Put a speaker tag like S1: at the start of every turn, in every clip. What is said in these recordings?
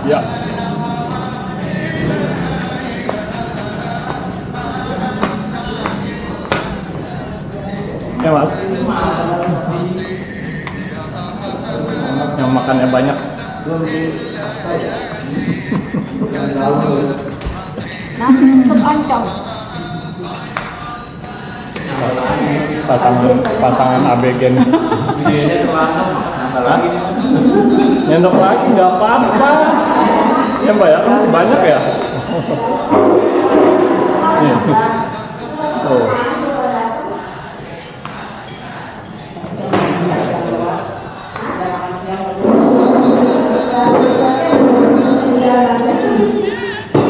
S1: Ya. Ya mas, yang makannya banyak.
S2: Nasi untuk oncom.
S1: Pasangan ABG nih. Nyendok lagi nggak apa-apa. Ya mbak ya, masih banyak ya. Nih. Oh.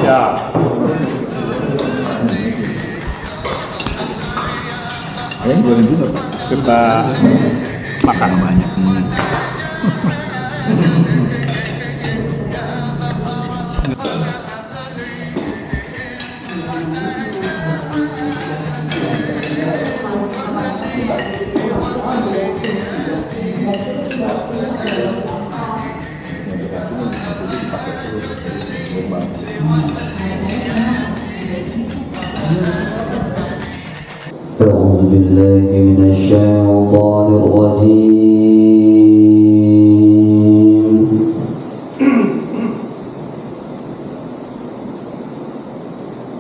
S1: Ya.
S3: Ayam goreng juga Pak.
S1: Kita makan
S3: Banyak ini.
S4: أعوذ بالله من الشيطان الرجيم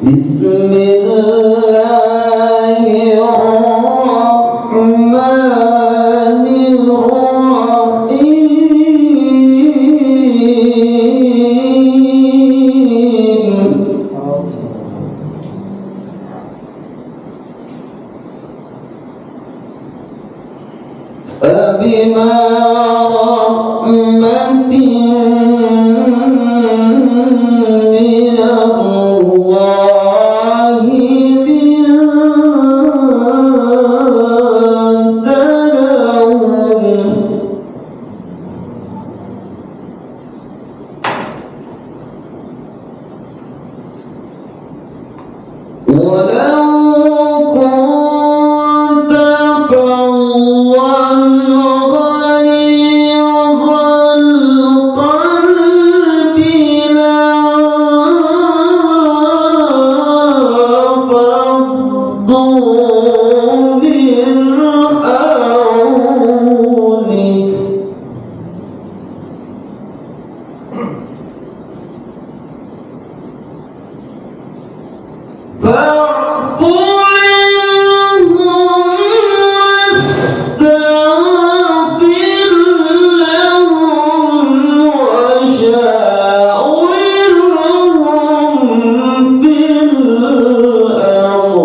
S4: بسم الله الرحمن الرحيم فبما رحمة من الله لنت لهم ولو كنت فظا غليظ القلب لانفضوا من حولك فاعف عنهم واستغفر لهم وشاورهم في الأمر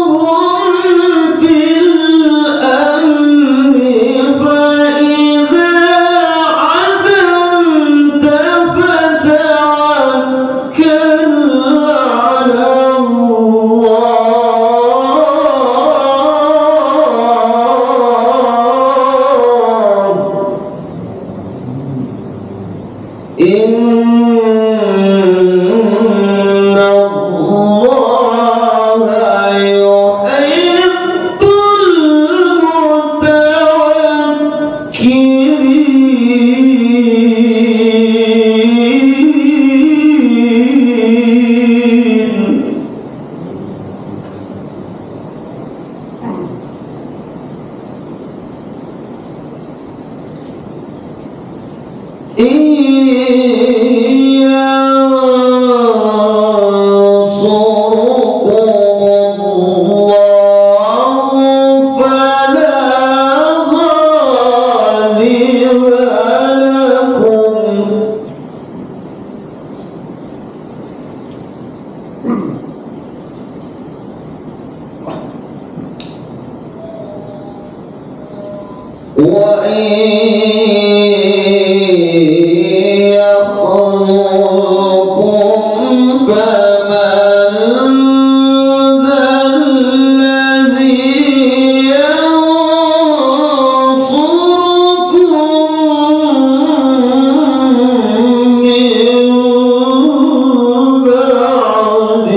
S4: وشاورهم في الأمر فإذا عزمت فتوكل على الله إن الله يحب المتوكلين إن ينصركم الله فلا غالب لكم وإن يخذلكم فمن ذا الذي ينصركم من بعده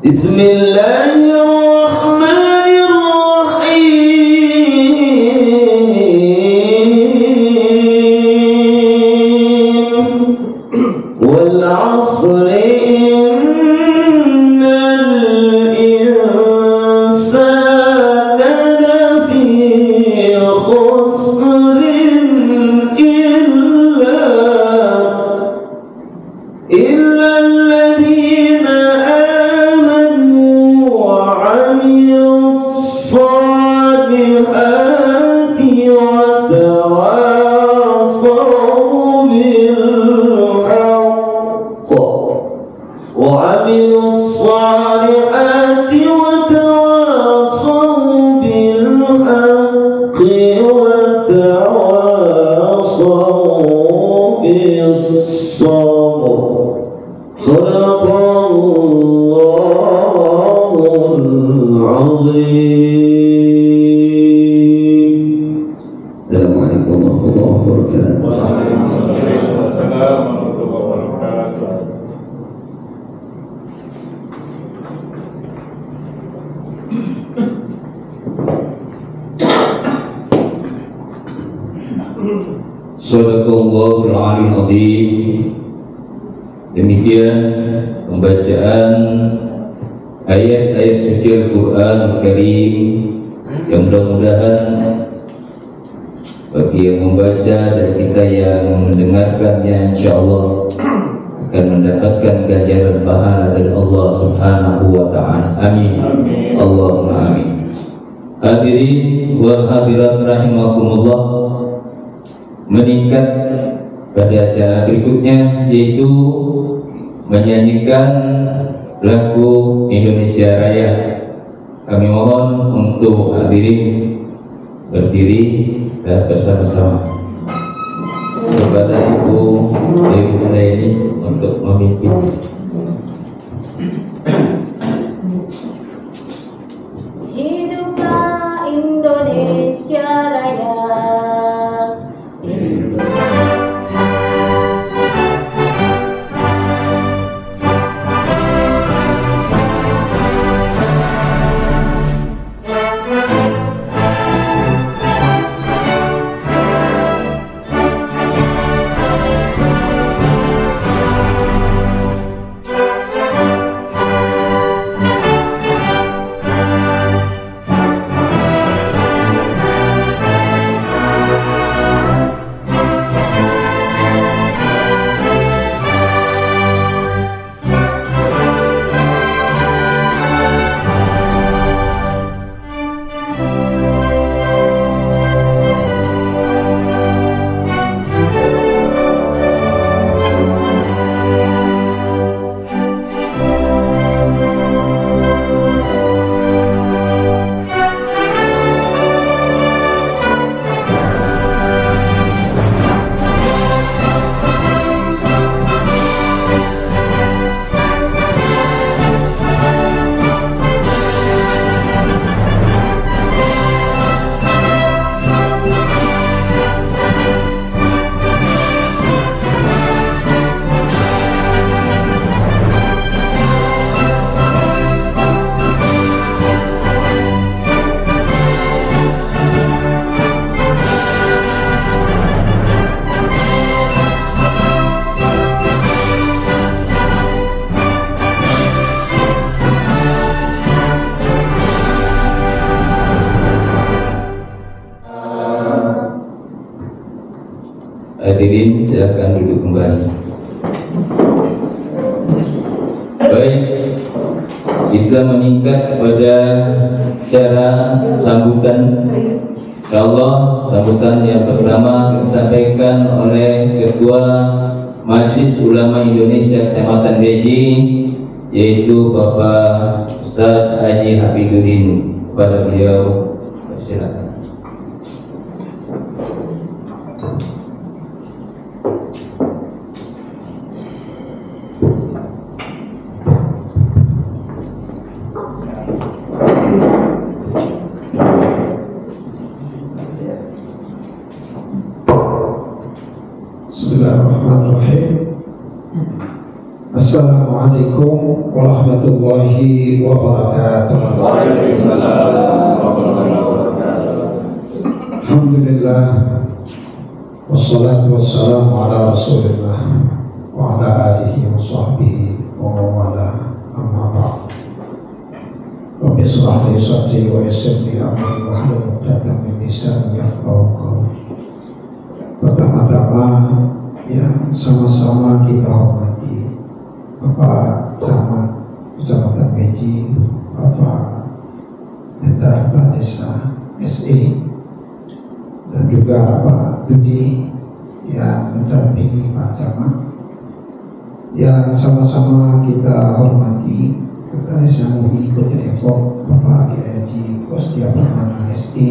S4: Bismillahirrahmanirrahim. Wal 'asri innal insana lafi khusrin illa alladhina amanu wa 'amilus salihati wa tawasaw bil haqq وعملوا الصالحات وتواصوا بالحق وتواصوا بالصبر صدق الله العظيم. Assalamualaikum warahmatullahi wabarakatuh.
S1: Waalaikumsalam warahmatullahi wabarakatuh.
S3: Sadaqallahul Aliyyil Azim. Demikian pembacaan ayat-ayat suci Al-Quran Al-Karim yang mudah-mudahan bagi yang membaca dan kita yang mendengarkannya insyaallah akan mendapatkan ganjaran pahala dari Allah Subhanahu wa taala. Amin. Allahumma amin. Hadirin wal hadirat rahimakumullah, meningkat pada acara berikutnya yaitu menyanyikan lagu Indonesia Raya. Kami mohon untuk hadirin berdiri dan bersama-sama kepada Ibu Dewi Handayani untuk memimpin.
S2: Hiduplah Indonesia Raya.
S3: Hadirin silakan duduk kembali. Baik, kita meningkat pada cara sambutan. Insyaallah sambutan yang pertama disampaikan oleh Ketua Majelis Ulama Indonesia Kecamatan Beji, yaitu Bapak Ustaz Haji Hafiduddin. Kepada beliau silakan.
S5: Bismillahirrahmanirrahim. Assalamualaikum warahmatullahi wabarakatuh. Alhamdulillah, wassalatu wassalamu ala rasulillah wa ala alihi wa sahbihi wa mawala, amma ba'd. Rabbi shrah li sadri wa yassir li amri wahlul 'uqdatam min lisani yafqahu qawli. Pertama-tama yang sama-sama kita hormati Bapak Camat Kecamatan Beji, Bapak Mentar Desa SE, dan juga Pak Budi yang mendampingi Pak Camat, yang sama-sama kita hormati Sekretaris MUI Kota Depok Bapak Kiai Haji Kostia Pramana SE,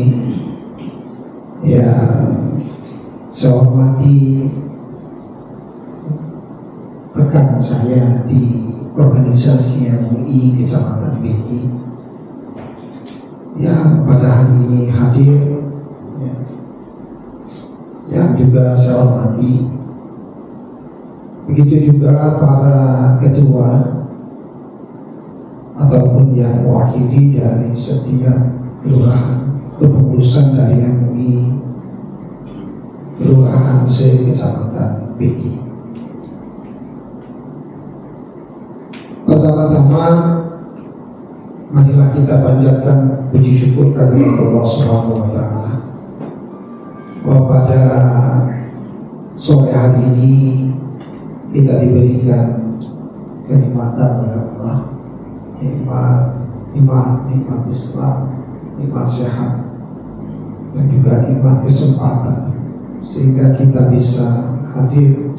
S5: yang saya hormati rekan saya di organisasi MUI Kecamatan Beji yang pada hari ini hadir, yang juga saya hormati. Begitu juga para ketua ataupun yang mewakili dari setiap kelurahan kepengurusan dari MUI Kelurahan se-Kecamatan Beji. Pertama-tama, marilah kita panjatkan puji syukur kepada Allah Subhanahu wa Ta'ala bahwa pada sore hari ini kita diberikan kenikmatan oleh Allah, nikmat iman, nikmat Islam, nikmat sehat, dan juga nikmat kesempatan, sehingga kita bisa hadir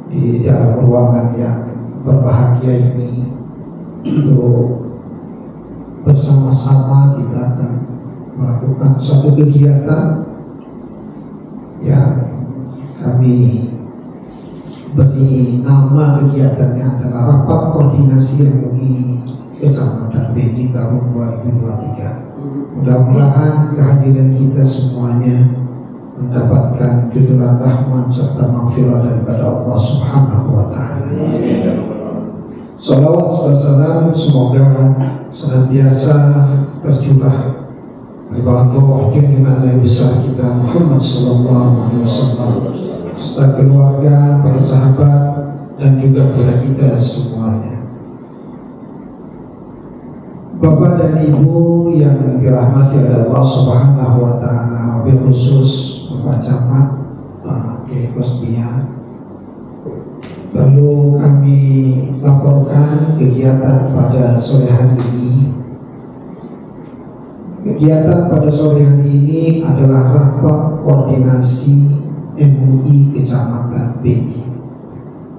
S5: di dalam ruangan yang berbahagia ini untuk bersama-sama kita akan melakukan suatu kegiatan yang kami beri nama kegiatannya adalah Rapat Koordinasi MUI Kecamatan Beji tahun 2023. Mudah-mudahan kehadiran kita semuanya mendapatkan cucuran rahmat serta maghfirah daripada Allah Subhanahu wa Ta'ala. Salawat serta salam semoga senantiasa tercurah beribadah junjungan Nabi besar kita Muhammad sallallahu alaihi wasallam serta keluarga, para sahabat, dan juga kepada kita semuanya. Bapak dan Ibu yang dirahmati oleh Allah Subhanahu wa Ta'ala, wabil khusus Bapak Camat Pak Kiai Kostia, perlu kami laporkan kegiatan pada sore hari ini. Kegiatan pada sore hari ini adalah rapat koordinasi MUI Kecamatan Beji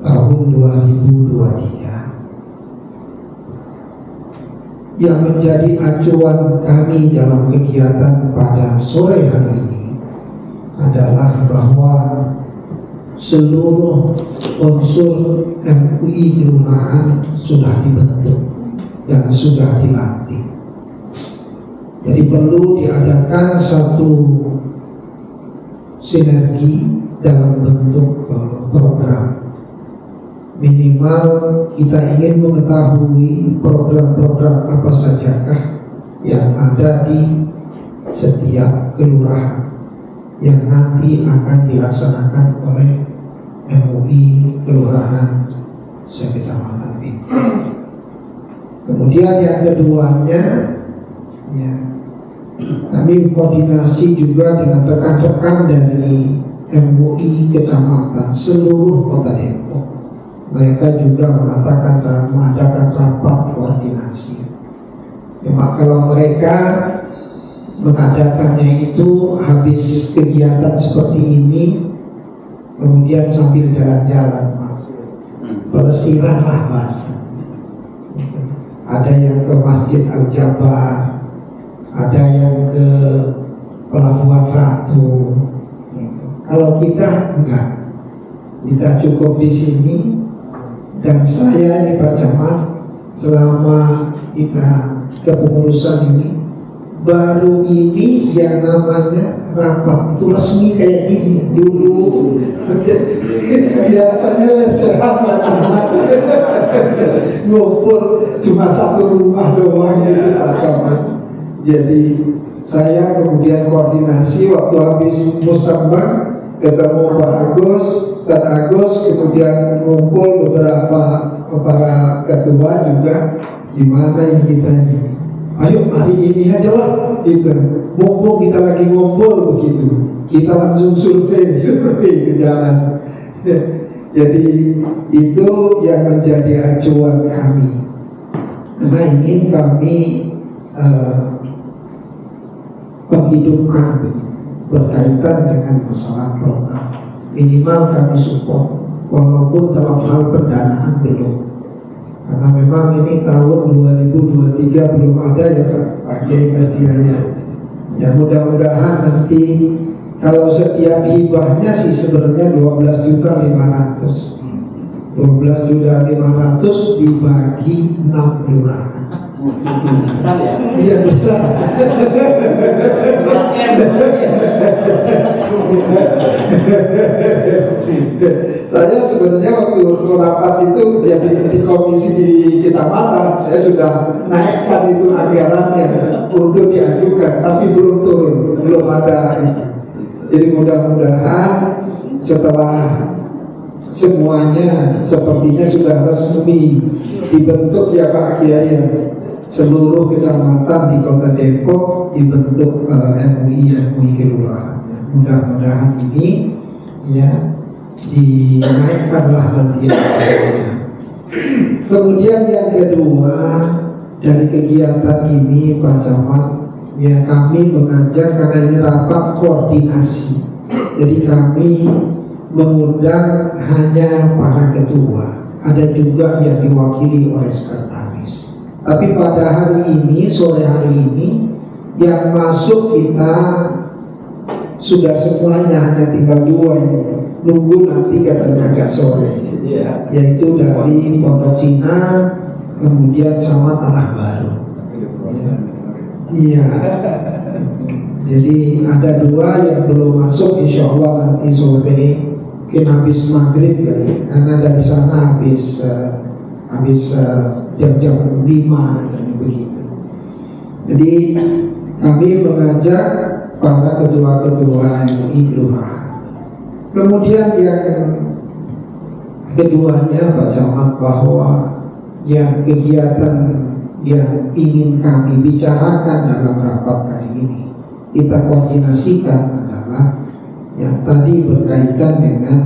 S5: tahun 2023. Yang menjadi acuan kami dalam kegiatan pada sore hari ini adalah bahwa seluruh unsur MUI kelurahan sudah dibentuk dan sudah dilantik. Jadi perlu diadakan satu sinergi dalam bentuk program. Minimal kita ingin mengetahui program-program apa sajakah yang ada di setiap kelurahan yang nanti akan dilaksanakan oleh MUI Kelurahan se-Kecamatan Beji. Kemudian yang keduanya, ya, kami koordinasi juga dengan rekan-rekan dari MUI Kecamatan seluruh Kota Depok. Mereka juga mengadakan rapat koordinasi. Cuma kalau mereka mengadakannya itu habis kegiatan seperti ini, kemudian sambil jalan-jalan, pelesiran lah bahasa. Ada yang ke Masjid Al-Jabar, ada yang ke Pelabuhan Ratu. Kalau kita enggak, kita cukup di sini. Dan saya di Pak Camat selama kita kepengurusan ini, baru ini yang namanya rapat itu resmi kayak gini. Dulu Biasanya lesehan ngumpul cuma satu rumah doang gitu Pak Camat. Jadi saya kemudian koordinasi waktu habis mustambat ketemu Pak Agus, Ustaz Agus, kemudian ngumpul beberapa para ketua juga, gimana yang kita ini, ayo hari ini aja lah gitu, mumpung kita lagi ngumpul begitu, kita langsung survei ke jalan. Jadi itu yang menjadi acuan kami, karena ingin kami menghidupkan berkaitan dengan masalah program. Minimal kami support, walaupun dalam hal pendanaan belum, karena memang ini tahun 2023 belum ada ya Pak Kiai Batiaya. Ya mudah-mudahan nanti kalau setiap hibahnya sih sebenarnya 12.500.000 dibagi 6 kelurahan.
S6: Besar ya?
S5: Iya besar. Saya sebenarnya waktu rapat itu ya di komisi di kecamatan, saya sudah naikkan itu anggarannya untuk diajukan, tapi belum turun, belum ada. Jadi mudah-mudahan setelah semuanya sepertinya sudah resmi dibentuk ya Pak Kiai, seluruh kecamatan di Kota Depok dibentuk MUI kelurahan. Mudah-mudahan ini ya dinaikkanlah nanti. Kemudian yang kedua dari kegiatan ini Pak Camat, ya kami mengajak, karena ini rapat koordinasi, jadi kami mengundang hanya para ketua, ada juga yang diwakili oleh sekretaris. Tapi pada hari ini, sore hari ini, yang masuk kita sudah semuanya, hanya tinggal 2 ini. Nunggu nanti katanya agak sore, yaitu dari Pondok Cina, kemudian sama Tanah Baru. Iya. Jadi ada 2 yang belum masuk, insya Allah nanti sore, mungkin habis maghrib kali, karena dari sana habis jam 5 dan begitu. Jadi kami mengajak para ketua-ketua MUI kelurahan. Kemudian yang keduanya Pak Camat, bahwa yang kegiatan yang ingin kami bicarakan dalam rapat kali ini, kita koordinasikan adalah yang tadi berkaitan dengan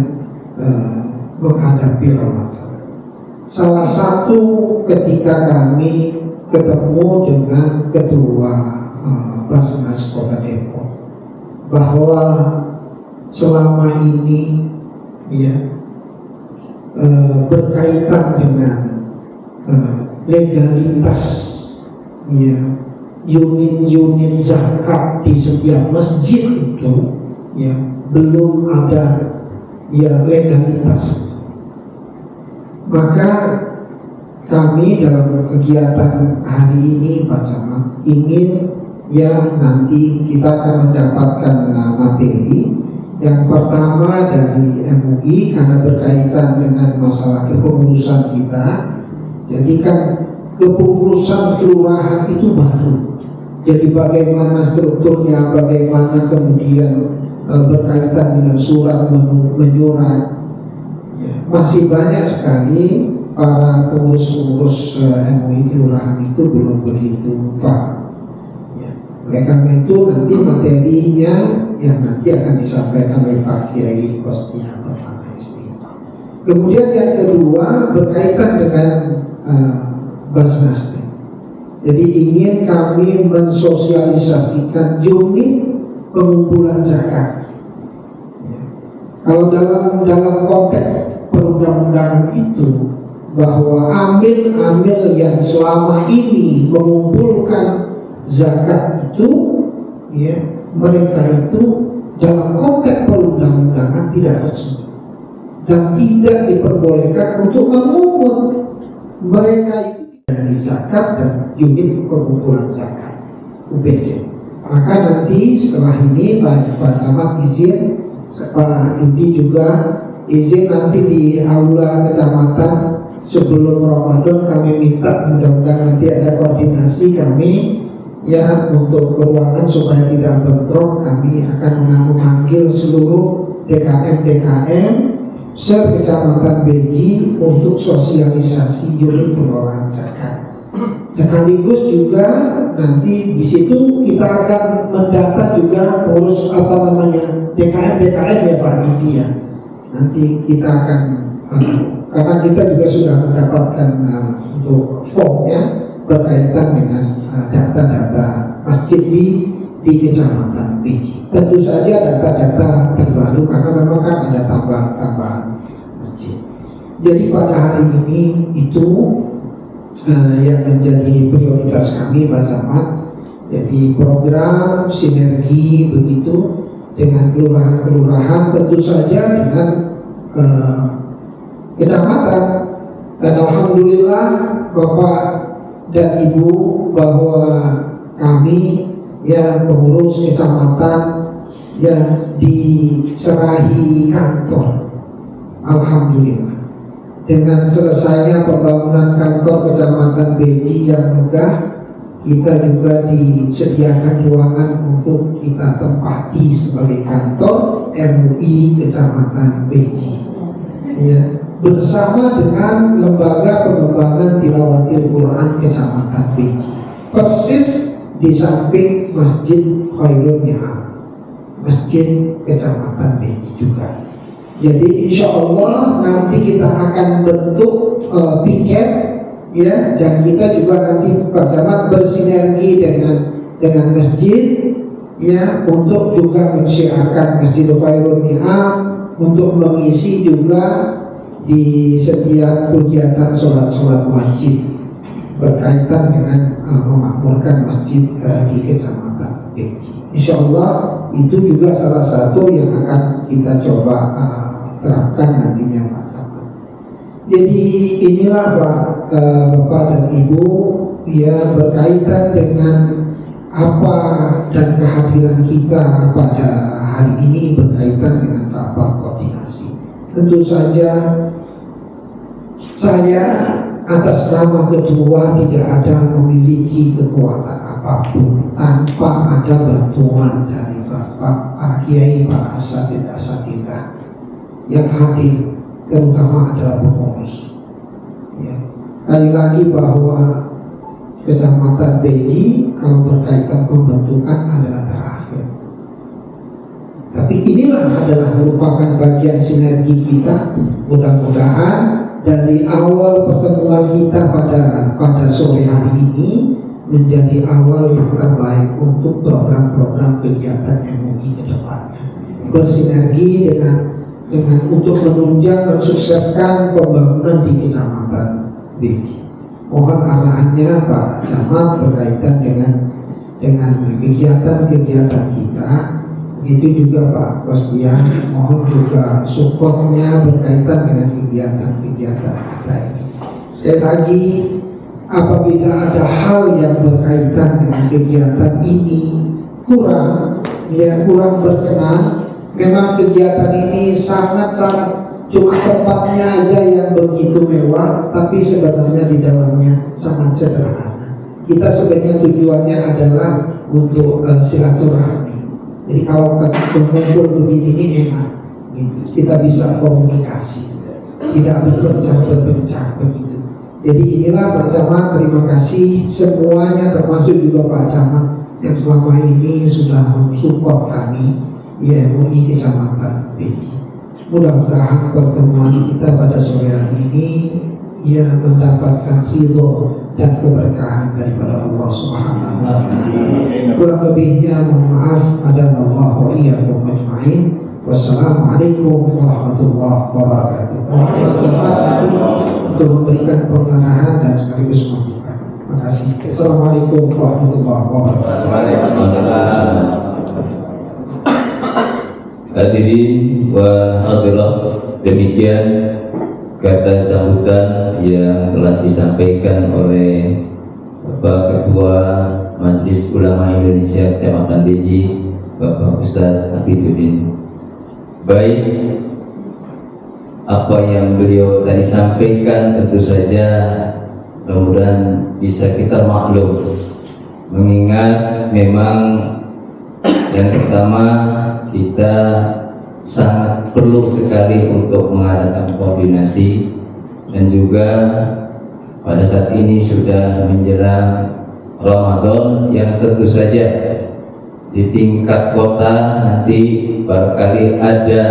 S5: menghadapi Ramadan. Salah satu ketika kami ketemu dengan ketua Basnas Kota Depok, bahwa selama ini ya berkaitan dengan legalitas ya unit-unit zakat di setiap masjid itu ya belum ada ya legalitas. Maka kami dalam kegiatan hari ini Pak Camat ingin ya nanti kita akan mendapatkan materi. Yang pertama dari MUI, karena berkaitan dengan masalah kepengurusan kita. Jadi kan kepengurusan kelurahan itu baru. Jadi bagaimana strukturnya, bagaimana kemudian berkaitan dengan surat menyurat. Ya, masih banyak sekali para pengurus-pengurus MUI kelurahan itu belum begitu paham. Oleh karena itu nanti materinya yang nanti akan disampaikan oleh Pak Kiai Kostia bersama SD. Kemudian yang kedua berkaitan dengan Basnas. Jadi ingin kami mensosialisasikan unit pengumpulan zakat. Kalau dalam konteks perundang-undangan itu, bahwa amil-amil yang selama ini mengumpulkan zakat itu ya, mereka itu dalam konteks perundang-undangan tidak resmi dan tidak diperbolehkan untuk mengumpul. Mereka itu dari zakat dan unit pengumpulan zakat UBZ. Maka nanti setelah ini Pak Camat izin Pak Yudi juga izin nanti di aula kecamatan sebelum Ramadan kami minta mudah-mudahan nanti ada koordinasi kami ya untuk ruangan supaya tidak bentrok. Kami akan memanggil seluruh DKM se-Kecamatan Beji untuk sosialisasi unit pengelolaan zakat. Sekaligus juga nanti di situ kita akan mendata juga urus DKM ya Pak Didi ya. Nanti kita akan karena kita juga sudah mendapatkan untuk formnya berkaitan dengan data-data masjid di Kecamatan Beji. Tentu saja data-data terbaru karena memang kan ada tambahan-tambahan masjid. Jadi pada hari ini itu yang menjadi prioritas kami Pak Camat. Jadi program sinergi begitu dengan kelurahan-kelurahan, tentu saja dengan kecamatan. Dan alhamdulillah Bapak dan Ibu bahwa kami yang pengurus kecamatan yang diserahi kantor, alhamdulillah dengan selesainya pembangunan kantor Kecamatan Beji yang megah, kita juga disediakan ruangan untuk kita tempati sebagai kantor MUI Kecamatan Beji ya, bersama dengan Lembaga Pengembangan Tilawatil Quran Kecamatan Beji, persis di samping Masjid Khairul Ni'am, Masjid Kecamatan Beji juga. Jadi insya Allah nanti kita akan bentuk piket ya, dan kita juga nanti Pak Camat bersinergi dengan masjid ya untuk juga mensyiarkan Masjid Khairul Ni'am untuk mengisi juga di setiap kegiatan sholat wajib berkaitan dengan memakmurkan masjid di Kecamatan Beji. Insya Allah itu juga salah satu yang akan kita coba terapkan nantinya Pak Camat. Jadi inilah Bapak dan Ibu ya, berkaitan dengan apa dan kehadiran kita pada hari ini berkaitan dengan rapat koordinasi. Tentu saja saya atas nama ketua tidak ada memiliki kekuatan apapun tanpa ada bantuan dari Bapak Kiai Pak Asatidz yang hadir, terutama adalah pengurus ya. Kali lagi bahwa Kecamatan Beji kalau berkaitan pembentukan adalah terakhir, tapi inilah adalah merupakan bagian sinergi kita. Mudah-mudahan dari awal pertemuan kita pada sore hari ini menjadi awal yang terbaik untuk program-program kegiatan MUI ke depannya, bersinergi dengan untuk menunjang dan sukseskan pembangunan di Kecamatan Beji. Mohon arahannya Pak Camat berkaitan dengan kegiatan-kegiatan kita. Begitu juga Pak Kostian, mohon juga supportnya berkaitan dengan kegiatan-kegiatan kita ini. Sekali lagi, apabila ada hal yang berkaitan dengan kegiatan ini kurang berkenan, memang kegiatan ini sangat-sangat cuma tempatnya aja yang begitu mewah, tapi sebenarnya di dalamnya sangat sederhana. Kita sebenarnya tujuannya adalah untuk silaturahmi. Jadi kalau kumpul begini ini enak, gitu. Kita bisa komunikasi, tidak berpencang begitu. Jadi inilah Pak Camat, terima kasih semuanya, termasuk juga Pak Camat yang selama ini sudah mensupport kami ya MUI Kecamatan Beji. Mudah-mudahan pertemuan kita pada sore hari ini ya mendapatkan ridho dan keberkahan daripada Allah Subhanahu wa taala. Kurang lebihnya mohon maaf, adanallahu wa iyyakum ajma'in. Wassalamualaikum warahmatullahi wabarakatuh. Untuk memberikan pengarahan dan sekaligus membuka. Terima kasih. Assalamualaikum warahmatullahi wabarakatuh.
S3: Hadirin wa hadirat, demikian kata sambutan yang telah disampaikan oleh Bapak Ketua Majelis Ulama Indonesia Kecamatan Beji, Bapak Ustadz Hafizuddin. Baik, apa yang beliau tadi sampaikan tentu saja mudah-mudahan bisa kita maklum, mengingat memang yang pertama kita sangat perlu sekali untuk mengadakan koordinasi, dan juga pada saat ini sudah menjelang Ramadan yang tentu saja di tingkat kota nanti barangkali ada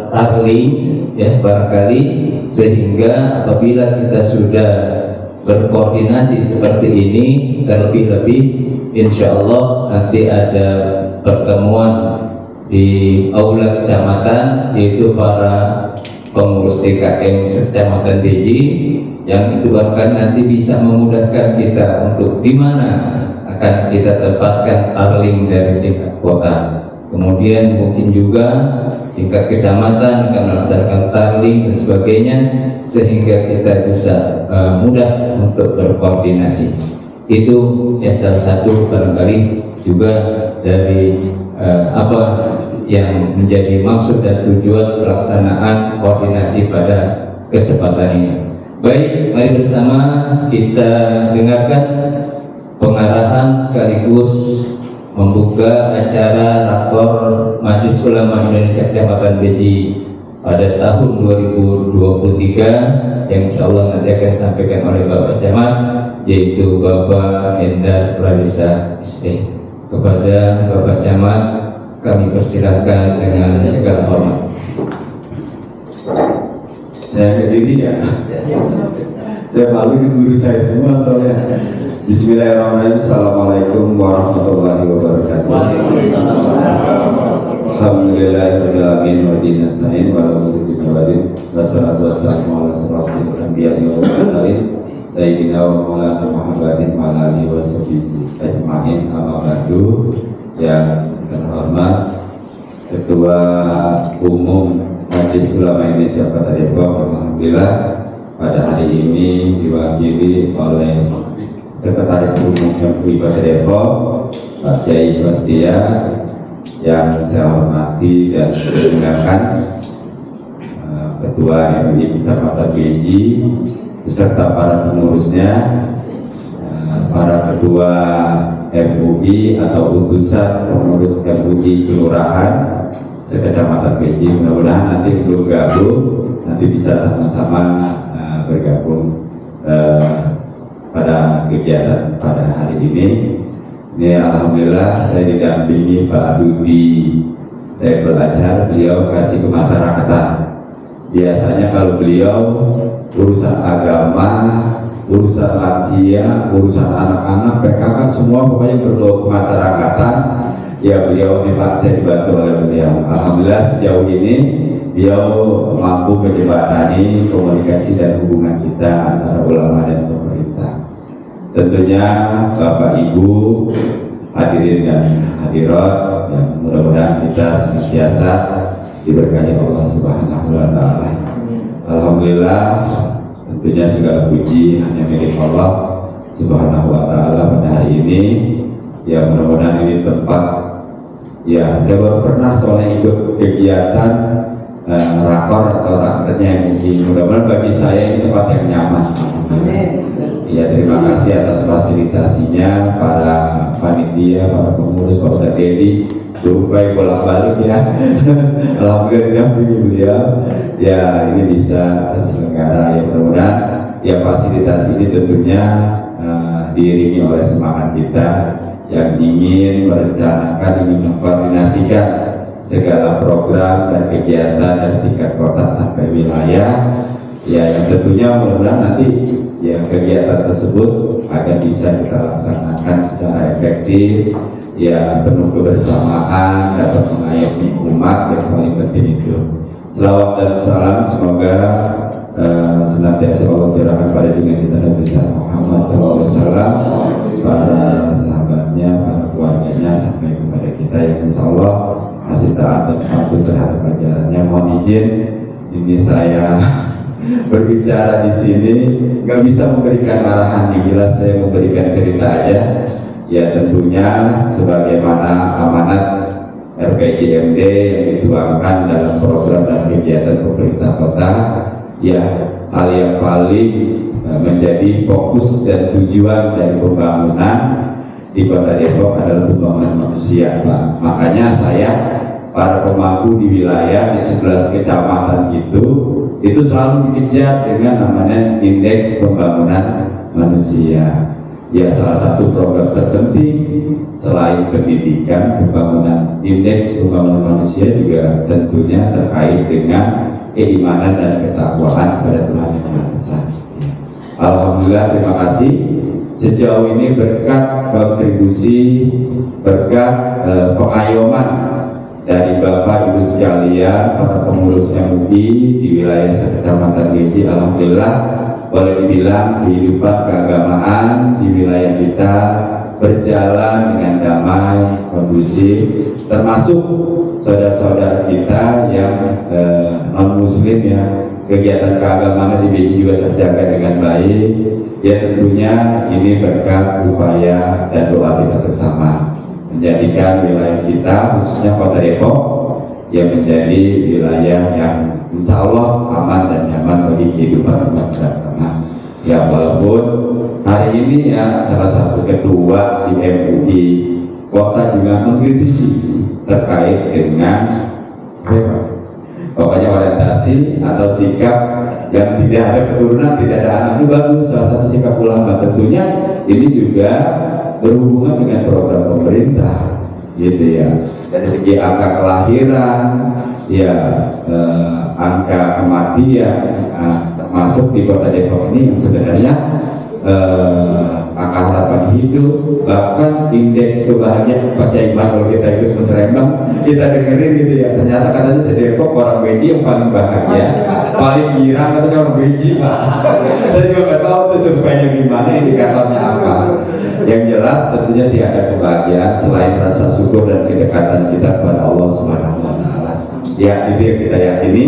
S3: tarling ya barangkali, sehingga apabila kita sudah berkoordinasi seperti ini terlebih-lebih insya Allah nanti ada pertemuan di aula kecamatan, yaitu para pengurus DKM Kecamatan Beji, yang itu bahkan nanti bisa memudahkan kita untuk di mana akan kita tempatkan tarling dari tingkat kota. Kemudian mungkin juga tingkat kecamatan akan melaksanakan tarling dan sebagainya, sehingga kita bisa mudah untuk berkoordinasi. Itu ya salah satu barangkali juga dari apa yang menjadi maksud dan tujuan pelaksanaan koordinasi pada kesempatan ini. Baik, mari bersama kita dengarkan pengarahan sekaligus membuka acara Rakor Majelis Ulama Indonesia Kecamatan Beji pada tahun 2023 yang insya Allah nanti akan disampaikan oleh Bapak Camat, yaitu Bapak Endar Pradisa ST. Kepada Bapak Camat kami persilahkan dengan segala hormat.
S7: Saya berdiri ya. Saya malu ke guru saya semua soalnya. Bismillahirrahmanirrahim. Assalamualaikum warahmatullahi wabarakatuh. Alhamdulillahirabbil alamin wa bihi nasta'in wa ala alihi wassalatu wassalamu ala asyrofil anbiya'i wal mursalin sayyidina wa maulana Muhammadin wa ala alihi washabbihi ajma'in. Amma ba'du. Yang terhormat Ketua Umum Majelis Ulama Indonesia Kota Depok, alhamdulillah pada hari ini diwakili oleh Sekretaris Umum MUI Kota Depok, Pak Kiai Prasetya, yang saya hormati dan saya muliakan Ketua MUI Kecamatan Beji beserta para pengurusnya, para ketua MUI atau utusan pengurus MUI kelurahan sekecamatan Beji. Mudah-mudahan nanti belum gabung nanti bisa sama-sama bergabung pada kegiatan pada hari ini. Ini alhamdulillah saya didampingi Pak Dudi Saiful Azhar, beliau kasih kemasyarakatan. Biasanya kalau beliau urusan agama, urusan lansia, urusan anak-anak, PKK semua pokoknya berbau kemasyarakatan. Ya beliau dipaksa dibantu oleh beliau. Alhamdulillah sejauh ini beliau mampu menjembatani komunikasi dan hubungan kita antara ulama dan pemerintah. Tentunya Bapak Ibu hadirin dan hadirat, yang mudah-mudahan kita senantiasa diberkahi Allah Subhanahu wa Ta'ala. Alhamdulillah, tentunya segala puji hanya milik Allah Subhanahu wa Ta'ala pada hari ini. Ya mudah-mudahan ini tempat, ya saya baru pernah soalnya ikut kegiatan rakor atau rakernya MUI. Mudah-mudahan bagi saya ini tempat yang nyaman. Ya terima kasih atas fasilitasinya para panitia, para pengurus, Pak Ustadz Dedi, supaya bolak-balik ya. Alhamdulillah beliau ya ini bisa terselenggara. Ya mudah-mudahan ya fasilitas ini tentunya diiringi oleh semangat kita yang ingin merencanakan, ingin mengkoordinasikan segala program dan kegiatan dari tingkat kota sampai wilayah. Ya yang tentunya mudah-mudahan nanti ya kegiatan tersebut akan bisa kita laksanakan secara efektif, ya penuh kebersamaan, dapat mengayomi umat, yang paling penting itu. Selawat dan salam semoga senantiasa Allah curahkan pada dengan kita Nabi Muhammad SAW, para sahabatnya, para keluarganya, sampai kepada kita yang insya Allah masih taat dan patuh terhadap ajarannya. Mohon izin, ini saya berbicara di sini nggak bisa memberikan arahan, yang jelas saya memberikan cerita aja. Ya tentunya sebagaimana amanat RPJMD yang dituangkan dalam program dan kegiatan pemerintah kota, ya hal yang paling menjadi fokus dan tujuan dari pembangunan di Kota Depok adalah pembangunan manusia, Pak. Makanya saya, para pemangku di wilayah di 11 kecamatan itu selalu dikejar dengan namanya indeks pembangunan manusia. Ya, salah satu program terpenting selain pendidikan, pembangunan indeks pembangunan manusia juga tentunya terkait dengan keimanan dan ketakwaan kepada Tuhan Yang Maha Esa. Alhamdulillah, terima kasih. Sejauh ini berkat kontribusi, berkat pengayoman dari Bapak Ibu sekalian, para pengurus MUI di wilayah sekecamatan Geji, alhamdulillah boleh dibilang kehidupan keagamaan di wilayah kita berjalan dengan damai, kondusif, termasuk saudara-saudara kita yang non muslim, ya, kegiatan keagamaan di Geji juga terjaga dengan baik. Ya, tentunya ini berkat upaya dan doa kita bersama menjadikan wilayah kita, khususnya Kota Depok, yang menjadi wilayah yang insya Allah aman dan nyaman bagi kehidupan umat beragama. Ya, walaupun hari ini ya salah satu ketua di MUI Kota juga mengkritisi terkait dengan pokoknya orientasi atau sikap yang tidak ada keturunan, tidak ada anak, itu bagus, salah satu sikap ulama. Tentunya ini juga berhubungan dengan program pemerintah, gitu ya. Dari segi angka kelahiran, ya, angka kematian, termasuk di Kota Depok ini yang sebenarnya angka harapan hidup, bahkan indeks kebahagiaan Pak Caiman, kalau kita ikut musrembang, kita dengerin gitu ya, ternyata katanya se-Depok orang Beji yang paling bahagia, paling girang katanya orang Beji, Pak. Saya juga nggak tahu tuh surveinya gimana, indikatornya apa. Yang jelas tentunya tidak ada kebahagiaan selain rasa syukur dan kedekatan kita kepada Allah Subhanahu wa Ta'ala. Ya, itu yang kita yakini.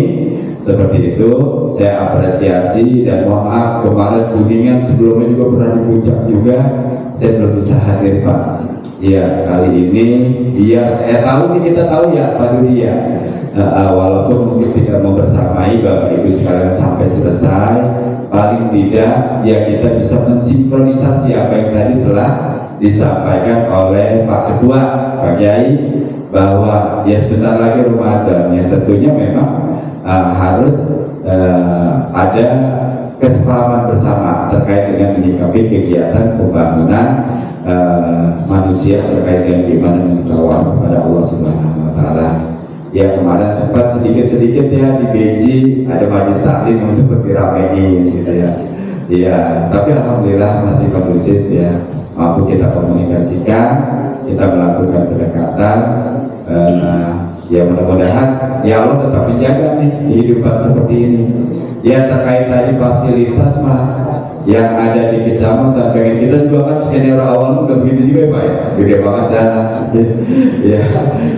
S7: Seperti itu, saya apresiasi dan mohon maaf kemarin Kuningan sebelumnya juga pernah di Puncak juga, saya belum bisa hadir, Pak. Iya, kali ini biar tahu nih, kita tahu ya Pak Dudi ya, walaupun mungkin tidak membersamai Bapak Ibu sekalian sampai selesai, paling tidak ya kita bisa mensinkronisasi apa yang tadi telah disampaikan oleh Pak Ketua, Pak Kiai, bahwa ya sebentar lagi Ramadan, yang tentunya memang harus ada kesepahaman bersama terkait dengan menyikapi kegiatan pembangunan manusia terkait dengan iman dan ketakwaan kepada Allah Subhanahu wa Ta'ala. Ya, kemarin sempat sedikit-sedikit ya di Beji ada majlis taklim yang sempat diramein gitu ya. Ya, tapi alhamdulillah masih kondusif ya, mampu kita komunikasikan, kita melakukan pendekatan. Ya, mudah-mudahan ya Allah tetap menjaga nih kehidupan seperti ini. Ya, terkait tadi fasilitas mah yang ada di kecamatan, pengen kita juga kan skenario awal nggak begitu juga ya Pak ya, gede banget jalan. Ya,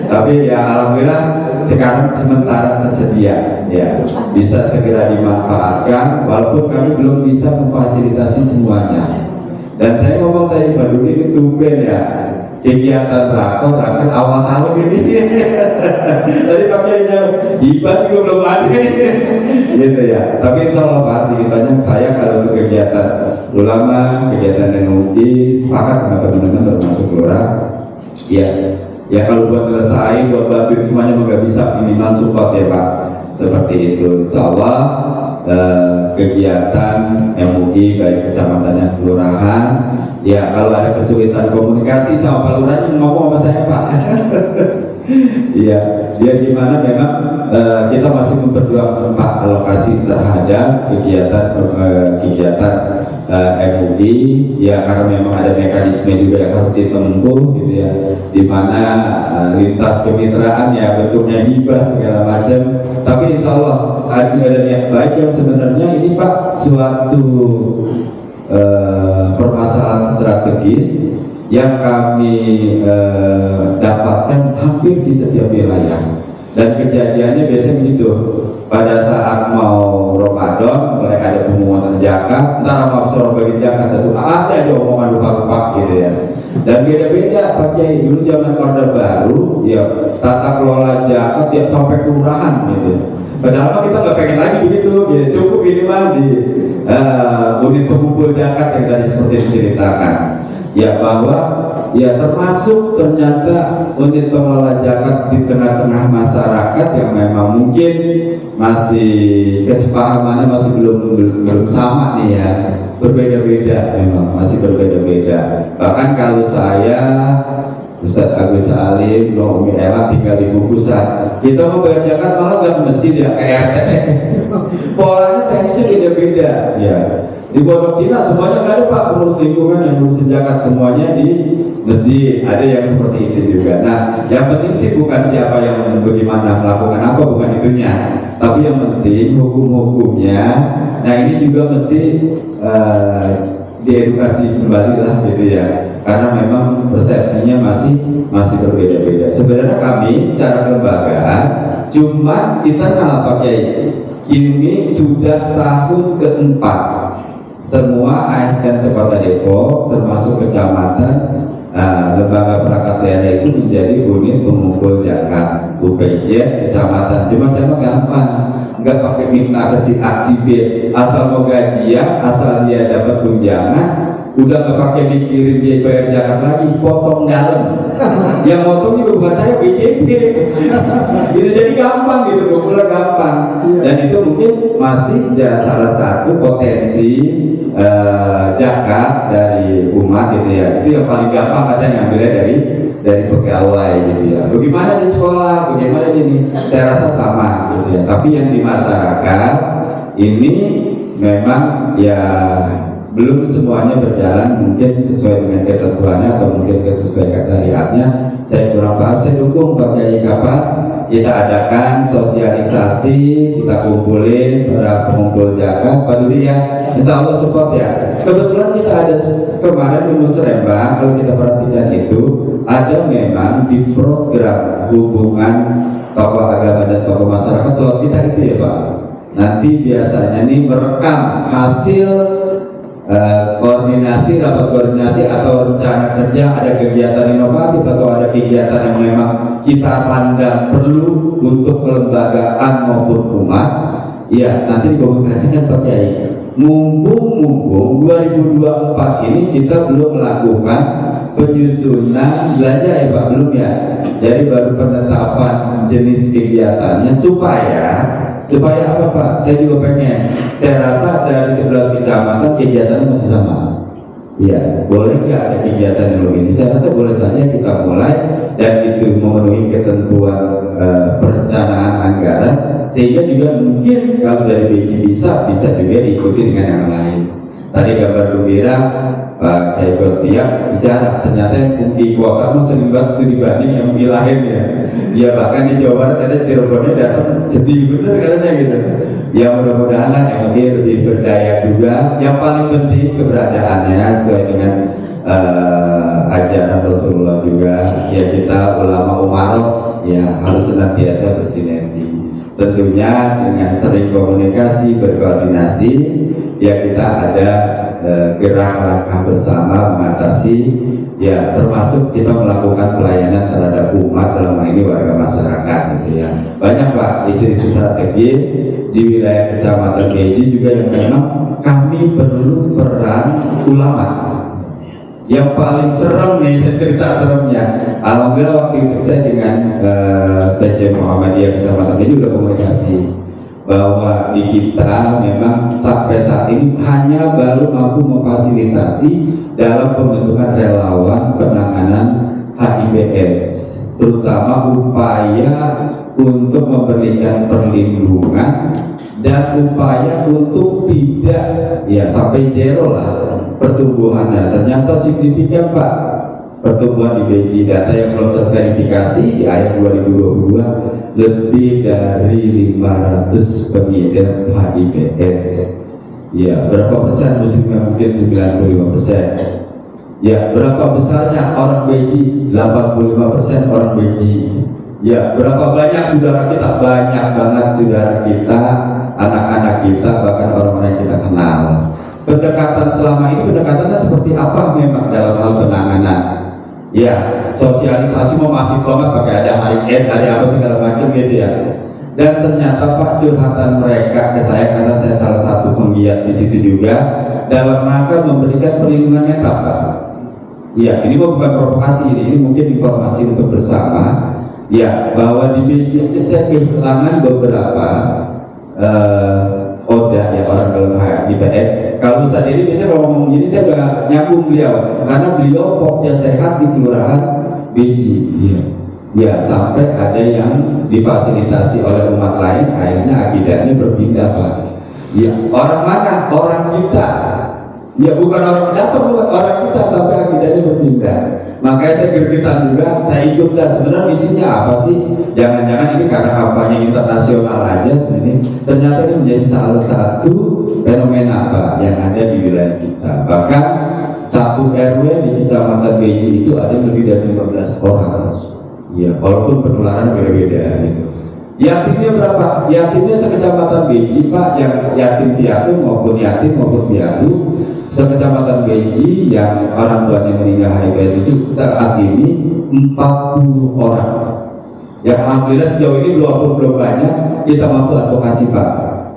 S7: tapi ya alhamdulillah sekarang sementara tersedia, ya bisa segera dimanfaatkan walaupun kami belum bisa memfasilitasi semuanya. Dan saya ngomong tadi Pak Dudi itu tumben ya, kegiatan rakor akan awal tahun ini. Tadi pakainya hibah juga belum ada gitu ya. Tapi insya Allah pasti banyak saya kalau untuk kegiatan ulama, kegiatan MUI sepakat dengan teman-teman termasuk lurah. Ya kalau buat selesai, buat bantu semuanya nggak bisa, minimal support ya Pak. Seperti itu. Insya Allah kegiatan MUI baik kecamatannya, kelurahan. Ya, kalau ada kesulitan komunikasi sama Pak Lurahnya ngomong sama saya Pak. Iya, dia gimana memang kita masih memperjuangkan Pak alokasi terhadap kegiatan MUI ya, karena memang ada mekanisme juga yang harus ditempuh gitu ya, di mana lintas kemitraan ya bentuknya hibah segala macam. Tapi insya Allah ada niat baik yang sebenarnya ini Pak suatu permasalahan strategis yang kami dapatkan hampir di setiap wilayah, dan kejadiannya biasanya begitu. Pada saat mau Ramadan mereka ada pengumuman zakat, ntar mau suruh bagi zakat itu ada aja omongan lupa-lupa gitu ya. Dan beda-beda Pak Kiai. Dulu zaman Orde Baru, ya tata kelola zakat ya sampai kelurahan gitu. Padahal kita nggak pengen lagi begitu, ya cukup minimal di unit pengumpul zakat yang tadi seperti diceritakan. Ya bahwa ya termasuk ternyata unit pengelola zakat di tengah-tengah masyarakat yang memang mungkin masih kesepakamannya masih belum sama nih ya, berbeda-beda, memang masih berbeda-beda. Bahkan kalau saya Ustadz Agus Salim, Bro Umi Ella tinggal di Bungkusan, kita mau bayar zakat malah nggak ke masjid ya, kayak RT. Polanya teknisnya beda-beda ya. Di Pondok Cina semuanya nggak ada Pak pengurus lingkungan yang ngurusin zakat, semuanya di masjid. Ada yang seperti itu juga. Nah, yang penting sih bukan siapa yang bagaimana melakukan apa, bukan itunya, tapi yang penting hukum-hukumnya. Nah ini juga mesti diedukasi kembali lah gitu ya, karena memang persepsinya masih berbeda-beda. Sebenarnya kami secara kelembagaan cuma kita apa Kiai, ini sudah tahun keempat semua ASN Sekota Depok termasuk kecamatan, lembaga perangkat daerah itu menjadi unit pengumpul zakat UPJ kecamatan. Cuma saya mah gampang, nggak pakai minta ke si A si B, asal mau gajian, asal dia dapat tunjangan, udah nggak pakai mikirin dia bayar zakat lagi, potong dalam. Yang potong juga bukan saya, BJP. Gitu, jadi gampang gitu, kumpulan gampang. Dan itu mungkin masih salah satu potensi zakat dari umat gitu ya. Itu yang paling gampang katanya ngambilnya dari pegawai gitu ya. Bagaimana di sekolah, bagaimana ini, saya rasa sama gitu ya. Tapi yang di masyarakat ini memang ya belum semuanya berjalan mungkin sesuai dengan ketentuannya atau mungkin sesuai syariatnya. Saya kurang paham, saya dukung Pak Kiai kapan kita adakan sosialisasi, kita kumpulin para pengumpul zakat, Pak Dudi ya, insya Allah support ya. Kebetulan kita ada kemarin di Musrembang, kalau kita perhatikan itu ada memang di program hubungan tokoh agama dan tokoh masyarakat soal kita itu ya Pak. Nanti biasanya nih merekam hasil koordinasi, rapat koordinasi atau rencana kerja, ada kegiatan inovatif atau ada kegiatan yang memang kita pandang perlu untuk kelembagaan maupun umat, ya nanti dikomunikasikan Pak Kiai. Mumpung 2024 ini kita belum melakukan penyusunan belanja ya Pak, belum ya. Jadi baru penetapan jenis kegiatannya supaya apa Pak? Saya juga pengen. Saya rasa dari 11 kecamatan kegiatannya masih sama. Ya, boleh nggak ada kegiatan yang begini? Saya rasa boleh saja kita mulai dan itu memenuhi ketentuan perencanaan anggaran, sehingga juga mungkin kalau dari BJ bisa juga diikuti dengan yang lain. Tadi gambar gembira Pak Kiai Kostia bicara ternyata yang di kuota sering banget studi banding yang di lahir ya. Ya bahkan di Jawa Barat ada Cirebonnya datang sedih bener katanya gitu. Ya mudah-mudahan yang lebih berdaya juga. Yang paling penting keberadaannya sesuai dengan ajaran Rasulullah juga. Ya kita ulama umaroh ya harus senantiasa bersinergi. Tentunya dengan sering komunikasi, berkoordinasi, ya kita ada gerak langkah bersama mengatasi, ya termasuk kita melakukan pelayanan terhadap umat dalam hal ini warga masyarakat gitu ya. Banyak Pak isu-isu strategis di wilayah Kecamatan Beji juga yang memang kami perlu peran ulama. Yang paling serem nih cerita seremnya, alhamdulillah waktu itu saya dengan TC Muhammadiyah Kecamatan Beji sudah komunikasi bahwa di kita memang sampai saat ini hanya baru mampu memfasilitasi dalam pembentukan relawan penanganan HIV/AIDS, terutama upaya untuk memberikan perlindungan dan upaya untuk tidak ya sampai zero lah pertumbuhannya. Ternyata signifikan Pak pertumbuhan di BJ. Data yang belum terverifikasi di akhir 2022 lebih dari 500 pengidap HIV/AIDS. Ya, berapa persen muslimnya? Mungkin 95%. Ya, berapa besarnya orang BJ? 85% orang BJ. Ya, berapa banyak saudara kita? Banyak banget saudara kita, anak-anak kita, bahkan orang-orang yang kita kenal. Pendekatan selama ini pendekatannya seperti apa memang dalam hal penanganan? Ya, sosialisasi mau masih banget pakai ada hari ada apa segala macam gitu ya. Dan ternyata Pak, curhatan mereka ke saya, karena saya salah satu penggiat di situ juga, dalam rangka memberikan perlindungan mental Pak. Ya, ini bukan provokasi, ini mungkin informasi untuk bersama. Ya, bahwa di BJ saya kehilangan beberapa ODA ya, orang dalam IPF. Kalau Ustaz ini biasanya kalau ngomong gini saya udah nyambung beliau, karena beliau pokoknya sehat di kelurahan BJ. Iya. Ya, sampai ada yang difasilitasi oleh umat lain, akhirnya akidahnya berpindah Pak. Ya, orang mana? Orang kita. Ya, bukan orang datang, bukan orang kita, sampai akidahnya berpindah. Makanya saya gergetan juga, saya ikut dah. Sebenarnya misinya apa sih? Jangan-jangan ini karena kampanye internasional aja sebenarnya. Ternyata ini menjadi salah satu fenomena Pak yang ada di wilayah kita. Bahkan satu RW di Kecamatan Beji itu ada lebih dari 15 orang. Ya, walaupun penularan beda-beda gitu. Yatimnya berapa? Yatimnya sekecamatan Beji Pak, yang yatim piatu maupun yatim maupun piatu sekecamatan Beji yang orang tuanya meninggal HIV itu saat ini 40 orang. Yang alhamdulillah sejauh ini belum banyak kita mampu advokasi Pak,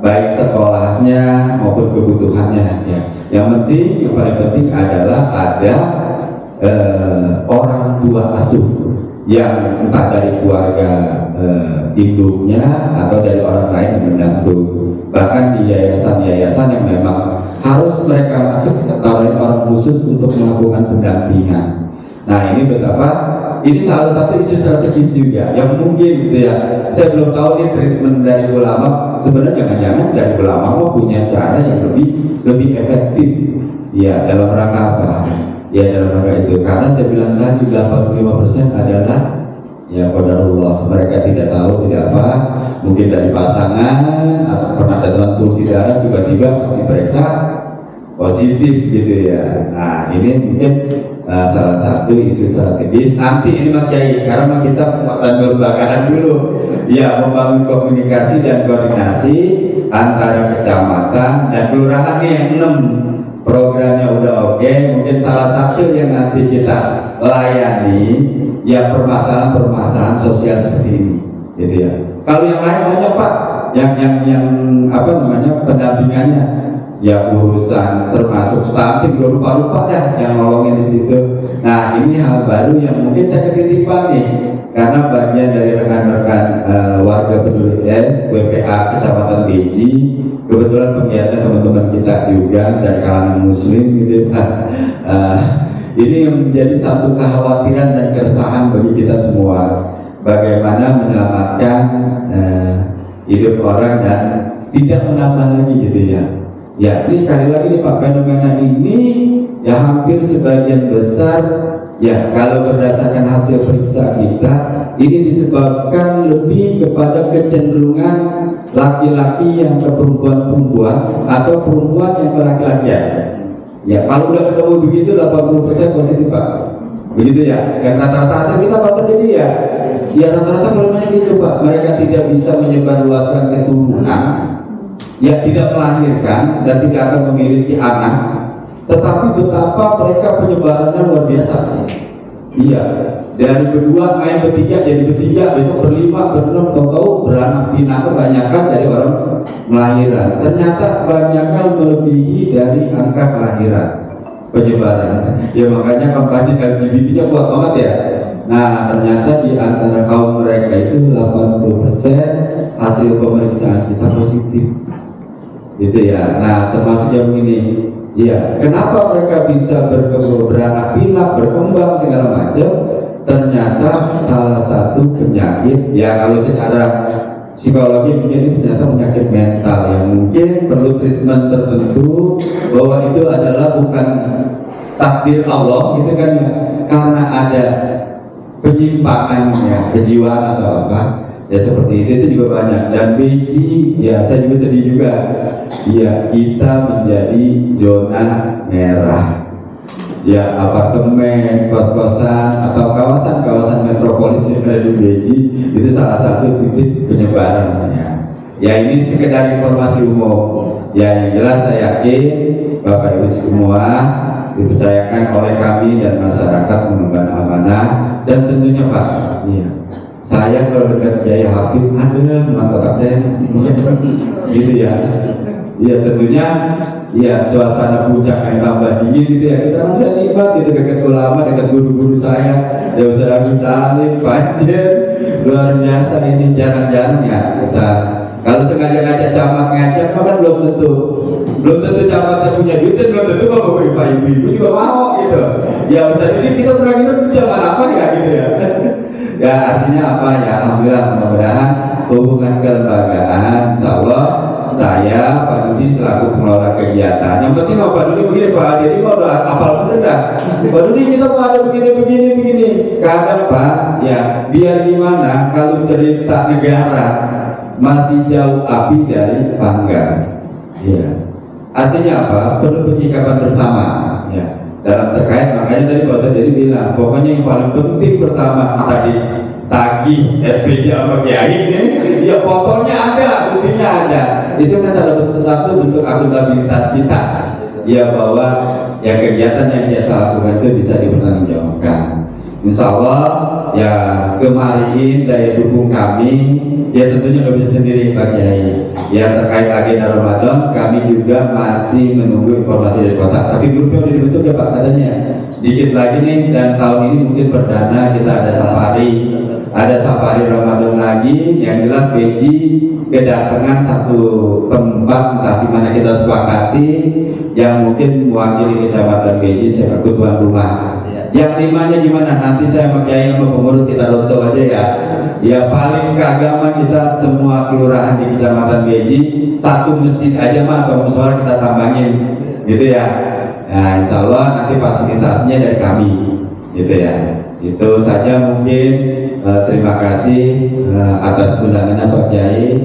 S7: baik sekolahnya maupun kebutuhannya ya. Yang penting, yang paling penting adalah ada orang tua asuh yang entah dari keluarga induknya atau dari orang lain yang mendamping. Bahkan di yayasan-yayasan yang memang harus mereka masuk tawarin orang khusus untuk melakukan pendampingan. Nah, ini betapa ini salah satu isu strategis juga yang mungkin gitu ya. Saya belum tahu nih treatment dari ulama. Sebenarnya jangan-jangan dari ulama punya cara yang lebih efektif ya dalam rangka apa? Ya dalam rangka itu, karena saya bilang tadi 85% adalah ya qadarullah, mereka tidak tahu tidak apa, mungkin dari pasangan atau pernah dalam kursi darah tiba-tiba pasti diperiksa positif gitu ya. Nah, ini mungkin salah satu isu strategis nanti ini Mas Kiai, karena kita penguatan kelembagaan dulu ya, membangun komunikasi dan koordinasi antara kecamatan dan kelurahan nih yang 6. Programnya udah oke, mungkin salah satu yang nanti kita layani ya permasalahan sosial seperti ini, gitu ya. Kalau yang lain banyak Pak, yang apa namanya pendampingannya, ya urusan termasuk stunting, gue lupa dah yang nolongin di situ. Nah, ini hal baru yang mungkin saya ketitipan nih, karena bagian dari rekan-rekan warga peduli WPA Kecamatan Beji. Kebetulan kegiatan teman-teman kita juga dari kalangan muslim gitu ya. Ini yang menjadi satu kekhawatiran dan keresahan bagi kita semua, bagaimana menyelamatkan hidup orang dan tidak menambah lagi gitu ya. Ya, ini sekali lagi nih Pak, fenomena ini ya hampir sebagian besar ya, kalau berdasarkan hasil periksa kita, ini disebabkan lebih kepada kecenderungan laki-laki yang ke perempuan-perempuan atau perempuan yang ke laki-lakian. Ya, kalau udah ketemu begitu 80% positif Pak. Begitu ya. Yang rata-rata hasil kita apa terjadi ya? Ya rata-rata problemnya gitu Pak. Mereka tidak bisa menyebarluaskan keturunan, ya tidak melahirkan dan tidak akan memiliki anak. Tetapi betapa mereka penyebarannya luar biasa. Iya. Dari berdua main bertiga jadi bertiga, besok berlima, berenam, tahu beranak pinak, kebanyakan dari orang melahiran. Ternyata banyaknya melebihi dari angka kelahiran penyebaran. Ya makanya kampanye LGBT-nya kuat banget ya. Nah, ternyata di antara kaum mereka itu 80% hasil pemeriksaan kita positif. Gitu ya. Nah, termasuk yang ini. Iya, kenapa mereka bisa beranak pinak, berkembang segala macam? Ternyata salah satu penyakit ya, kalau secara psikologi mungkin ini ternyata penyakit mental yang mungkin perlu treatment tertentu, bahwa itu adalah bukan takdir Allah gitu kan, karena ada penyimpangannya kejiwaan atau apa ya, seperti itu juga banyak. Dan Beji ya, saya juga sedih juga ya, kita menjadi zona merah ya, apartemen, kos-kosan atau kawasan-kawasan metropolis yang ada di Beji itu salah satu titik penyebarannya. Ya, ini sekedar informasi umum. Ya, yang jelas saya yakin Bapak Ibu semua dipercayakan oleh kami dan masyarakat mengemban amanah. Dan tentunya Pak, iya, saya kalau dekat Kiai Habib ada mantap saya gitu ya. Ya tentunya ya suasana puncak yang tambah dingin gitu ya, kita merasa nikmat gitu dekat ulama, dekat guru-guru saya, ya Ustaz Agus Salim, Panjen, luar biasa ini. Jarang-jarang ya kita kalau sengaja ngajak camat ngajak maka belum tentu camatnya punya duit, dan belum tentu bapak ibu juga mau gitu. Ya Ustaz ini kita pernah nginep di zaman apa ya gitu ya. Ya artinya apa ya, alhamdulillah, mudah-mudahan hubungan kelembagaan insya Allah saya Pak Dudi selaku pengelola kegiatan. Yang penting Pak Dudi begini, Pak Dedi mau udah apal bener dah. Pak Dudi kita mau ada begini. Kadang Pak, ya biar gimana kalau cerita negara masih jauh api dari panggang. Ya. Artinya apa? Perlu penyikapan bersama. Ya. Dalam terkait, makanya tadi Pak Dedi bilang, pokoknya yang paling penting pertama tadi tagih SPJ sama Kiai ini, ya fotonya ada, buktinya ada. Itu kan salah satu bentuk akuntabilitas kita, ya bahwa ya kegiatan yang kita lakukan itu bisa dipertanggungjawabkan. Insya Allah ya kemarin daya dukung kami ya tentunya nggak bisa sendiri Pak Kiai. Ya terkait agenda Ramadan kami juga masih menunggu informasi dari kota. Tapi grupnya udah dibentuk ya Pak katanya. Dikit lagi nih dan tahun ini mungkin perdana kita ada safari Ramadan lagi. Yang jelas PJ kedatangan satu tempat entah di mana kita sepakati yang mungkin mewakili kecamatan PJ sebagai tuan rumah. Yang limanya gimana? Nanti saya pakai sama pengurus kita roadshow aja ya. Ya paling keagama kita semua kelurahan di kecamatan Beji satu masjid aja mah atau musola kita sambangin, gitu ya. Nah insya Allah nanti fasilitasnya dari kami, gitu ya. Itu saja mungkin. Terima kasih atas undangannya Pak Kiai.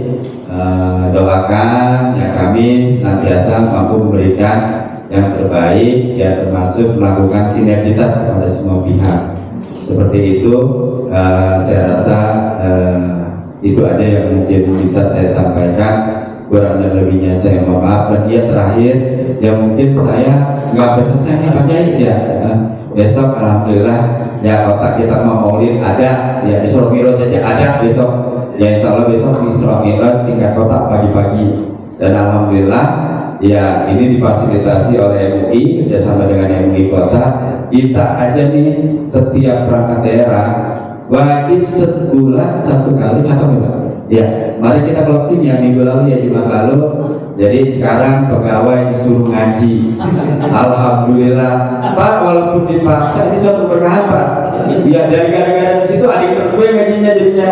S7: Doakan ya kami senantiasa mampu memberikan yang terbaik, ya termasuk melakukan sinergitas kepada semua pihak. Seperti itu, saya rasa itu aja yang mungkin bisa saya sampaikan. Kurang dan lebihnya saya mohon maaf. Dan dia terakhir, yang mungkin saya nggak selesai nih Pak Kiai ya. Besok alhamdulillah ya otak kita mau maulid ada, ya Isra Mi'raj aja ada besok. Ya insya Allah besok Isra Mi'raj tingkat kota pagi-pagi. Dan alhamdulillah ya ini difasilitasi oleh MUI kerjasama dengan MUI kota. Kita aja nih setiap perangkat daerah wajib sebulan satu kali apa enggak? Ya, mari kita closing ya minggu lalu ya Jumat lalu. Jadi sekarang pegawai disuruh ngaji. Alhamdulillah Pak, walaupun dipaksa ini suatu berkah Pak. Ya dari gara-gara di situ adik terus gue ngajinya jadinya.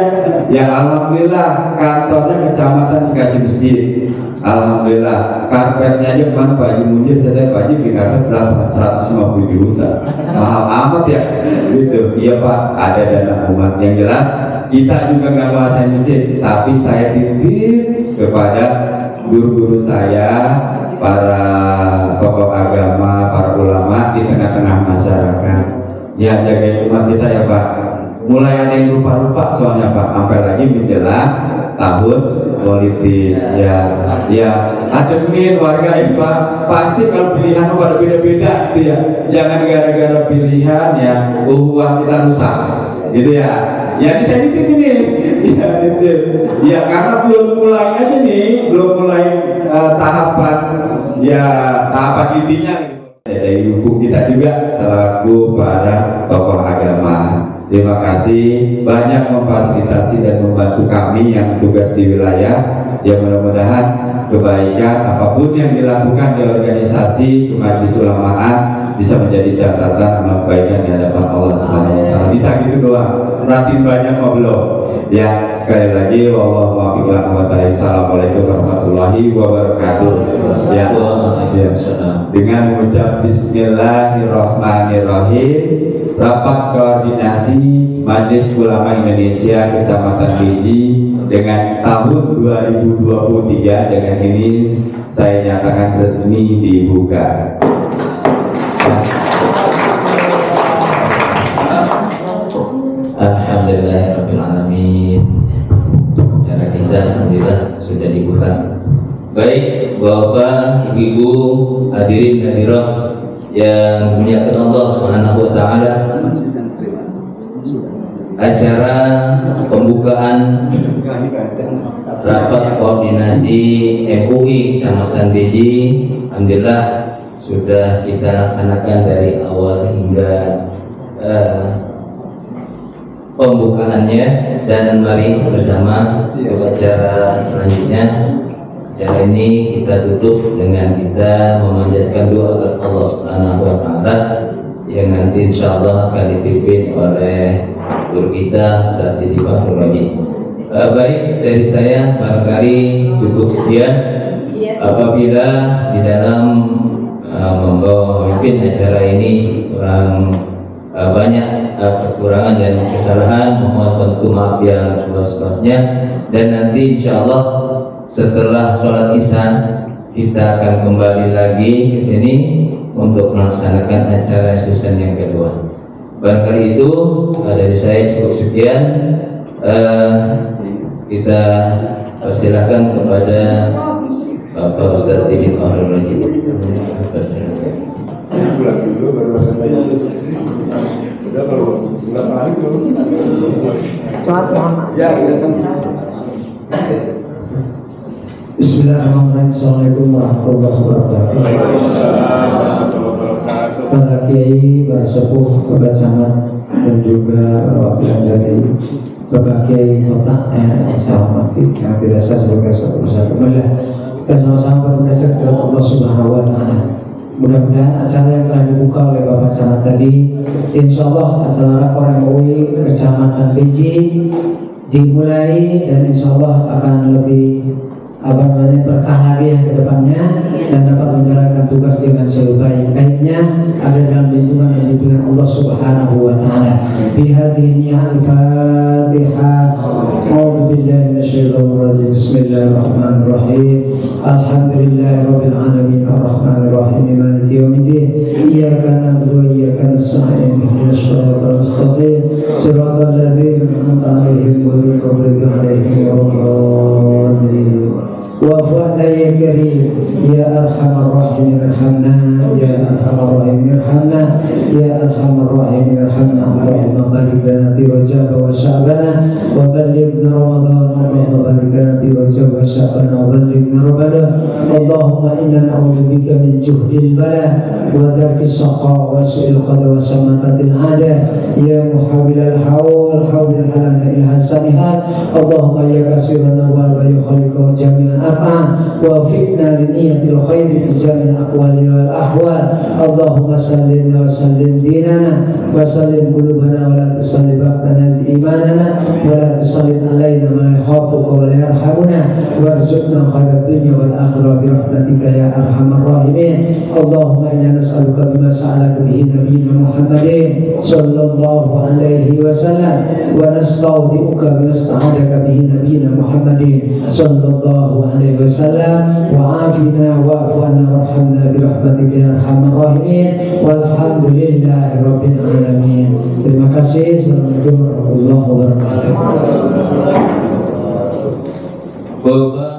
S7: Ya alhamdulillah kantornya kecamatan dikasih masjid. Alhamdulillah karpetnya aja kemana Pak Haji Munjir, saya Pak Haji beli karpet berapa? 150 juta. Mahal amat ya gitu. Iya Pak, ada dana umat. Yang jelas kita juga nggak menguasai masjid, tapi saya titip kepada guru-guru saya, para tokoh agama, para ulama di tengah-tengah masyarakat. Ya jaga umat kita ya Pak. Mulai ada yang rupa-rupa soalnya Pak, sampai lagi menjelang tahun politik. Ya ademin warga ya Pak. Pasti kalau pilihan pada beda-beda gitu ya. Jangan gara-gara pilihan ya uang kita rusak, gitu ya. Ya bisa nitip ini, ya nitip. Ya karena belum mulai aja nih, belum mulai tahapan intinya. Dari hukum kita juga selaku para tokoh agama. Terima kasih banyak memfasilitasi dan membantu kami yang tugas di wilayah. Ya mudah-mudahan kebaikan apapun yang dilakukan di organisasi Majelis Ulamaan bisa menjadi catatan amal kebaikan di hadapan Allah Subhanahu wa taala. Bisa gitu doang. Ratin banyak mau belum? Ya, sekali lagi wallahu a'lam. Assalamualaikum warahmatullahi wabarakatuh. Ya, dengan mengucap bismillahirrahmanirrahim, rapat koordinasi Majelis Ulama Indonesia Kecamatan Beji dengan tahun 2023 dengan ini saya nyatakan resmi dibuka.
S3: Alhamdulillahirrahmanirrahim. Acara kita alhamdulillah sudah dibuka. Baik Bapak, Ibu, hadirin hadirat yang dimuliakan Allah Subhanahu wa taala, acara pembukaan rapat koordinasi MUI Kecamatan Beji alhamdulillah sudah kita laksanakan dari awal hingga pembukaannya, dan mari bersama untuk acara selanjutnya. Acara ini kita tutup dengan kita memanjatkan doa kepada Allah Subhanahu wa taala yang nanti insyaallah akan dipimpin oleh guru kita Ustaz Didi Fakhrul Raji. Baik, dari saya barangkali cukup sekian. Apabila di dalam memimpin acara ini kurang banyak kekurangan dan kesalahan, mohon tentu maaf yang seluas-luasnya, dan nanti insyaallah setelah sholat isya kita akan kembali lagi ke sini untuk melaksanakan acara season yang kedua. Barangkali itu dari saya cukup sekian. Kita persilakan kepada Bapak Ustaz Didi Fakhrul Raji.
S1: Pulang dulu baru masuk lagi. Udah kalau nggak paling dulu. Ya, kan.
S5: Bismillahirrahmanirrahim. Assalamualaikum warahmatullahi wabarakatuh. Para kiai, para sepuh, para camat, dan juga perwakilan dari Bapak Kiai Kota yang saya hormati, yang tidak saya sebagai satu persatu. Kita sama-sama belajar kepada Allah Subhanahu wa taala. Mudah-mudahan acara yang telah dibuka oleh Bapak Camat tadi, insya Allah acara rapor MUI Kecamatan Beji dimulai, dan insya Allah akan lebih berkah lagi yang kedepannya, dan dapat menjalankan tugas dengan sebaik-baiknya, ada dalam lindungan dan bimbingan Allah Subhanahu wa taala. Bihadhihi al-Fatihah. A'udzu billahi minasyaitonir rajim. Bismillahirrahmanirrahim. Alhamdulillahirabbil alamin arrahmanir rahim maliki yaumiddin. Iyyaka na'budu wa iyyaka nasta'in. Ihdinas shiratal mustaqim. Shiratal ladzina an'amta 'alaihim ghairil maghdubi 'alaihim waladdallin. Wa'fu 'anna ya karim ya arhamar rahimin irhamna ya arhamar rahimin irhamna ya arhamar rahimin irhamna. Allahumma barik lana fi Rajab wa Sya'ban wa ballighna Ramadan. Allahumma barik lana fi Rajab wa Sya'ban wa ballighna Ramadan. Allahumma inna na'udzubika min juhdil bala wa darkis shaqa wa su'il qada wa samatatil ada ya muhawwilal haul hawlil halal ila hasanihat. Allahumma ya kasirana wa yukhaliqu jami'an wa fitna li niyatil khair fi jami'il aqwali wal ahwal. Allahumma sallim wa sallim dinana wa sallim qulubana wa la tusallim ba'dana imanana wa la tusallim alaina ma yakhafuka wa la yarhamuna warzuqna khairat dunya wal akhirah bi rahmatika ya arhamar rahimin. Allahumma inna nas'aluka bima sa'alaka bihi nabiyyuna Muhammadin sallallahu alaihi wasallam wa nasta'udzika bima sta'adaka bihi nabiyyuna Muhammadin sallallahu alaihi wasallam wa afina wa'fu anna warhamna bi rahmatika ya arhamar rahimin walhamdulillahi rabbil alamin. Terima kasih. Assalamualaikum warahmatullahi wabarakatuh.